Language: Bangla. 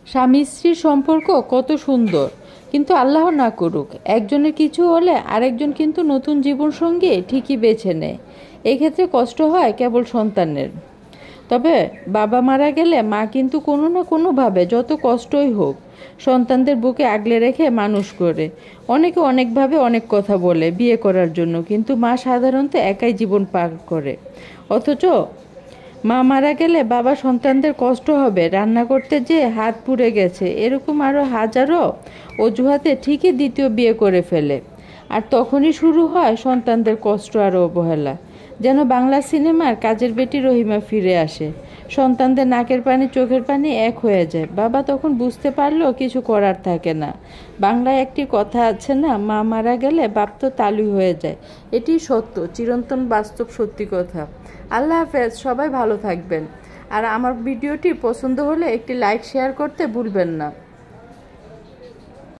স্বামী স্ত্রীর সম্পর্ক কত সুন্দর, কিন্তু আল্লাহ না করুক একজনের কিছু হলে আরেকজন কিন্তু নতুন জীবনসঙ্গী ঠিকই বেছে নেয়। এক্ষেত্রে কষ্ট হয় কেবল সন্তানের। তবে বাবা মারা গেলে মা কিন্তু কোনো না কোনোভাবে যত কষ্টই হোক সন্তানদের বুকে আগলে রেখে মানুষ করে। অনেকে অনেকভাবে অনেক কথা বলে বিয়ে করার জন্য, কিন্তু মা সাধারণত একাই জীবন পার করে। অথচ মা মারা গেলে বাবা সন্তানদের কষ্ট হবে, রান্না করতে যেয়ে হাত পুড়ে গেছে, এরকম আরও হাজারো অজুহাতে ঠিকই দ্বিতীয় বিয়ে করে ফেলে। আর তখনই শুরু হয় সন্তানদের কষ্ট আর অবহেলা। যেন বাংলা সিনেমার কাজের বেটি রহিমা ফিরে আসে, সন্তানদের নাকের পানি চোখের পানি এক হয়ে যায়। বাবা তখন বুঝতে পারলেও কিছু করার থাকে না। বাংলায় একটি কথা আছে না, মা মারা গেলে বাপ তো তালু হয়ে যায়। এটি সত্য, চিরন্তন বাস্তব সত্যি কথা। আল্লাহ হাফেজ, সবাই ভালো থাকবেন। আর আমার ভিডিওটি পছন্দ হলে একটি লাইক শেয়ার করতে ভুলবেন না।